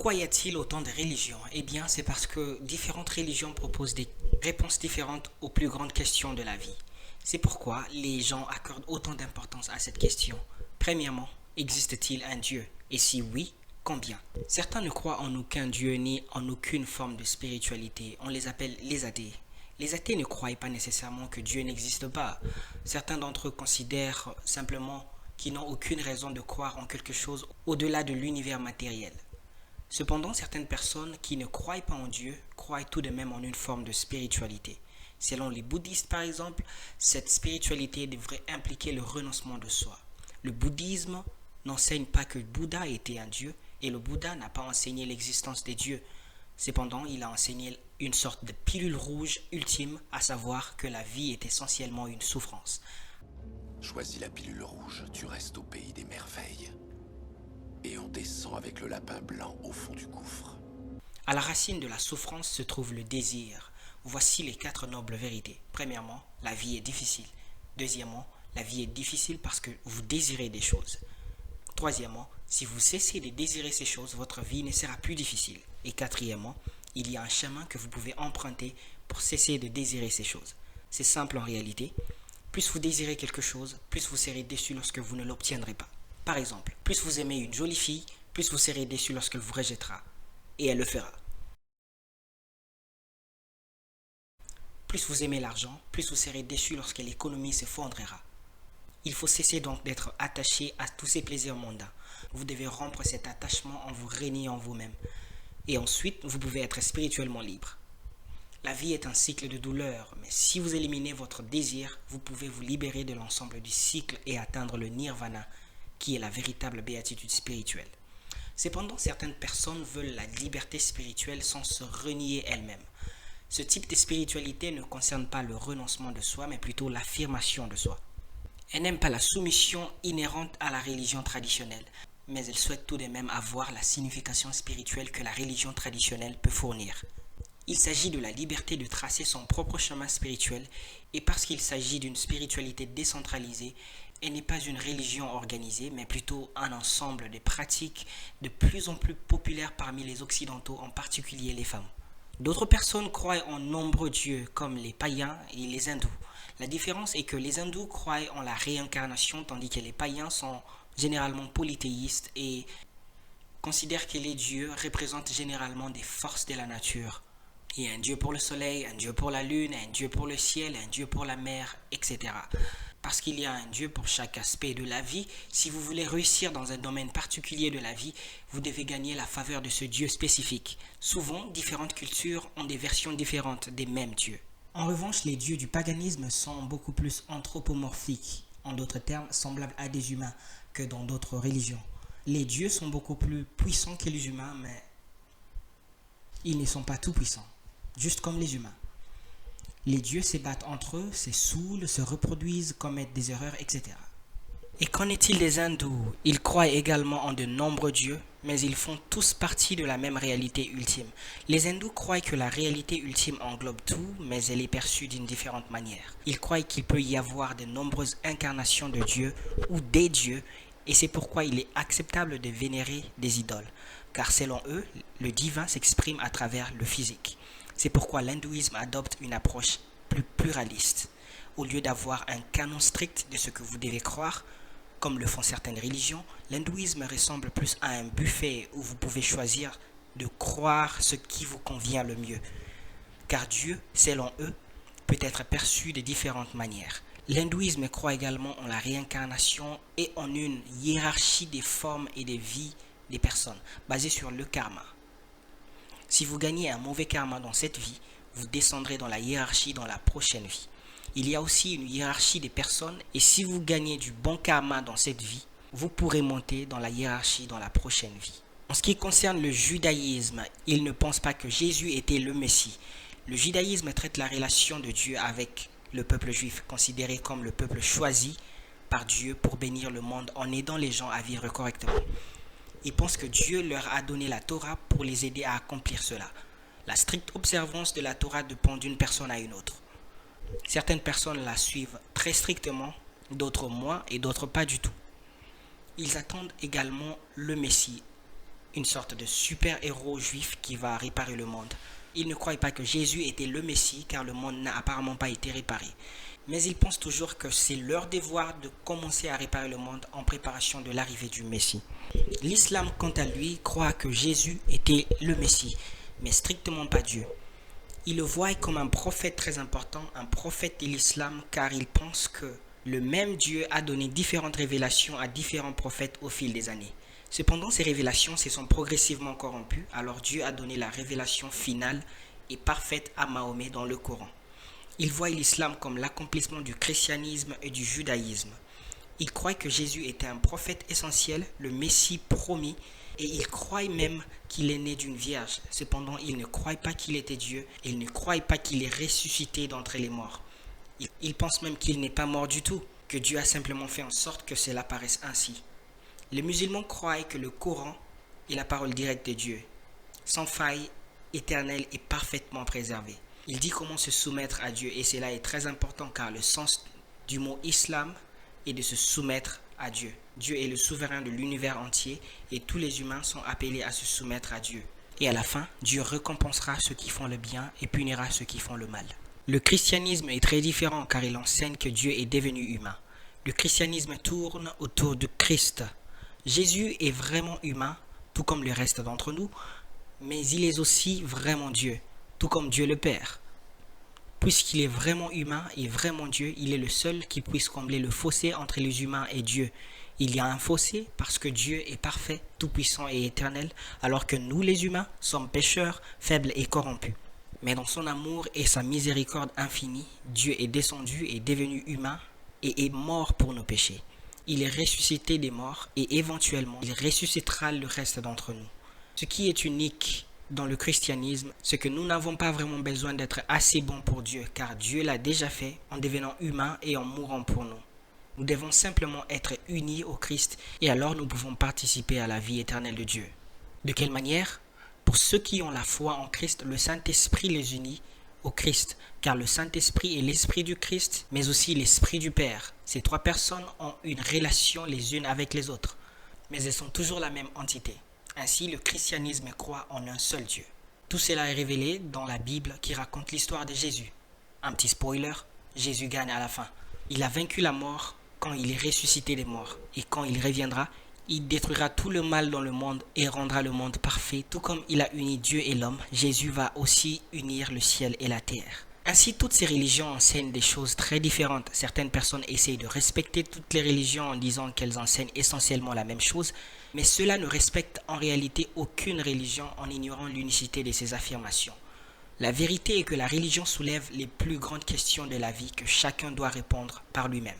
Pourquoi y a-t-il autant de religions? Eh bien, c'est parce que différentes religions proposent des réponses différentes aux plus grandes questions de la vie. C'est pourquoi les gens accordent autant d'importance à cette question. Premièrement, existe-t-il un Dieu? Et si oui, combien? Certains ne croient en aucun Dieu ni en aucune forme de spiritualité. On les appelle les athées. Les athées ne croient pas nécessairement que Dieu n'existe pas. Certains d'entre eux considèrent simplement qu'ils n'ont aucune raison de croire en quelque chose au-delà de l'univers matériel. Cependant, certaines personnes qui ne croient pas en Dieu croient tout de même en une forme de spiritualité. Selon les bouddhistes par exemple, cette spiritualité devrait impliquer le renoncement de soi. Le bouddhisme n'enseigne pas que Bouddha était un dieu et le Bouddha n'a pas enseigné l'existence des dieux. Cependant, il a enseigné une sorte de pilule rouge ultime, à savoir que la vie est essentiellement une souffrance. Choisis la pilule rouge, tu restes au pays des merveilles. Et on descend avec le lapin blanc au fond du gouffre. À la racine de la souffrance se trouve le désir. Voici les 4 nobles vérités. Premièrement, la vie est difficile. Deuxièmement, la vie est difficile parce que vous désirez des choses. Troisièmement, si vous cessez de désirer ces choses, votre vie ne sera plus difficile. Et quatrièmement, il y a un chemin que vous pouvez emprunter pour cesser de désirer ces choses. C'est simple en réalité. Plus vous désirez quelque chose, plus vous serez déçu lorsque vous ne l'obtiendrez pas. Par exemple, plus vous aimez une jolie fille, plus vous serez déçu lorsqu'elle vous rejettera. Et elle le fera. Plus vous aimez l'argent, plus vous serez déçu lorsque l'économie s'effondrera. Il faut cesser donc d'être attaché à tous ces plaisirs mondains. Vous devez rompre cet attachement en vous régnant vous-même. Et ensuite, vous pouvez être spirituellement libre. La vie est un cycle de douleur, mais si vous éliminez votre désir, vous pouvez vous libérer de l'ensemble du cycle et atteindre le nirvana, qui est la véritable béatitude spirituelle. Cependant, certaines personnes veulent la liberté spirituelle sans se renier elles-mêmes. Ce type de spiritualité ne concerne pas le renoncement de soi, mais plutôt l'affirmation de soi. Elles n'aiment pas la soumission inhérente à la religion traditionnelle, mais elles souhaitent tout de même avoir la signification spirituelle que la religion traditionnelle peut fournir. Il s'agit de la liberté de tracer son propre chemin spirituel, et parce qu'il s'agit d'une spiritualité décentralisée, elle n'est pas une religion organisée, mais plutôt un ensemble de pratiques de plus en plus populaires parmi les Occidentaux, en particulier les femmes. D'autres personnes croient en nombreux dieux, comme les païens et les hindous. La différence est que les hindous croient en la réincarnation, tandis que les païens sont généralement polythéistes et considèrent que les dieux représentent généralement des forces de la nature. Il y a un dieu pour le soleil, un dieu pour la lune, un dieu pour le ciel, un dieu pour la mer, etc. Parce qu'il y a un dieu pour chaque aspect de la vie, si vous voulez réussir dans un domaine particulier de la vie, vous devez gagner la faveur de ce dieu spécifique. Souvent, différentes cultures ont des versions différentes des mêmes dieux. En revanche, les dieux du paganisme sont beaucoup plus anthropomorphiques, en d'autres termes, semblables à des humains que dans d'autres religions. Les dieux sont beaucoup plus puissants que les humains, mais ils ne sont pas tout puissants, juste comme les humains. Les dieux se battent entre eux, se saoulent, se reproduisent, commettent des erreurs, etc. Et qu'en est-il des hindous? Ils croient également en de nombreux dieux, mais ils font tous partie de la même réalité ultime. Les hindous croient que la réalité ultime englobe tout, mais elle est perçue d'une différente manière. Ils croient qu'il peut y avoir de nombreuses incarnations de dieux ou des dieux, et c'est pourquoi il est acceptable de vénérer des idoles, car selon eux, le divin s'exprime à travers le physique. C'est pourquoi l'hindouisme adopte une approche plus pluraliste. Au lieu d'avoir un canon strict de ce que vous devez croire, comme le font certaines religions, l'hindouisme ressemble plus à un buffet où vous pouvez choisir de croire ce qui vous convient le mieux. Car Dieu, selon eux, peut être perçu de différentes manières. L'hindouisme croit également en la réincarnation et en une hiérarchie des formes et des vies des personnes, basée sur le karma. Si vous gagnez un mauvais karma dans cette vie, vous descendrez dans la hiérarchie dans la prochaine vie. Il y a aussi une hiérarchie des personnes et si vous gagnez du bon karma dans cette vie, vous pourrez monter dans la hiérarchie dans la prochaine vie. En ce qui concerne le judaïsme, ils ne pensent pas que Jésus était le Messie. Le judaïsme traite la relation de Dieu avec le peuple juif, considéré comme le peuple choisi par Dieu pour bénir le monde en aidant les gens à vivre correctement. Ils pensent que Dieu leur a donné la Torah pour les aider à accomplir cela. La stricte observance de la Torah dépend d'une personne à une autre. Certaines personnes la suivent très strictement, d'autres moins et d'autres pas du tout. Ils attendent également le Messie, une sorte de super-héros juif qui va réparer le monde. Ils ne croient pas que Jésus était le Messie car le monde n'a apparemment pas été réparé. Mais ils pensent toujours que c'est leur devoir de commencer à réparer le monde en préparation de l'arrivée du Messie. L'islam, quant à lui, croit que Jésus était le Messie, mais strictement pas Dieu. Il le voit comme un prophète très important, un prophète de l'islam, car il pense que le même Dieu a donné différentes révélations à différents prophètes au fil des années. Cependant, ces révélations se sont progressivement corrompues, alors Dieu a donné la révélation finale et parfaite à Mahomet dans le Coran. Il voit l'islam comme l'accomplissement du christianisme et du judaïsme. Il croit que Jésus était un prophète essentiel, le Messie promis, et il croit même qu'il est né d'une vierge. Cependant, il ne croit pas qu'il était Dieu, et il ne croit pas qu'il est ressuscité d'entre les morts. Il pense même qu'il n'est pas mort du tout, que Dieu a simplement fait en sorte que cela paraisse ainsi. Les musulmans croient que le Coran est la parole directe de Dieu, sans faille, éternelle et parfaitement préservée. Il dit comment se soumettre à Dieu et cela est très important car le sens du mot islam est de se soumettre à Dieu. Dieu est le souverain de l'univers entier et tous les humains sont appelés à se soumettre à Dieu. Et à la fin, Dieu récompensera ceux qui font le bien et punira ceux qui font le mal. Le christianisme est très différent car il enseigne que Dieu est devenu humain. Le christianisme tourne autour de Christ. Jésus est vraiment humain, tout comme le reste d'entre nous, mais il est aussi vraiment Dieu, tout comme Dieu le Père. Puisqu'il est vraiment humain et vraiment Dieu, il est le seul qui puisse combler le fossé entre les humains et Dieu. Il y a un fossé parce que Dieu est parfait, tout-puissant et éternel, alors que nous les humains sommes pécheurs, faibles et corrompus. Mais dans son amour et sa miséricorde infinie, Dieu est descendu et devenu humain et est mort pour nos péchés. Il est ressuscité des morts et éventuellement, il ressuscitera le reste d'entre nous. Ce qui est unique dans le christianisme, c'est que nous n'avons pas vraiment besoin d'être assez bons pour Dieu, car Dieu l'a déjà fait en devenant humain et en mourant pour nous. Nous devons simplement être unis au Christ et alors nous pouvons participer à la vie éternelle de Dieu. De quelle manière ? Pour ceux qui ont la foi en Christ, le Saint-Esprit les unit au Christ, car le Saint-Esprit est l'Esprit du Christ, mais aussi l'Esprit du Père. Ces trois personnes ont une relation les unes avec les autres, mais elles sont toujours la même entité. Ainsi, le christianisme croit en un seul Dieu. Tout cela est révélé dans la Bible qui raconte l'histoire de Jésus. Un petit spoiler, Jésus gagne à la fin. Il a vaincu la mort quand il est ressuscité des morts. Et quand il reviendra, il détruira tout le mal dans le monde et rendra le monde parfait. Tout comme il a uni Dieu et l'homme, Jésus va aussi unir le ciel et la terre. Ainsi, toutes ces religions enseignent des choses très différentes. Certaines personnes essayent de respecter toutes les religions en disant qu'elles enseignent essentiellement la même chose, mais cela ne respecte en réalité aucune religion en ignorant l'unicité de ces affirmations. La vérité est que la religion soulève les plus grandes questions de la vie que chacun doit répondre par lui-même.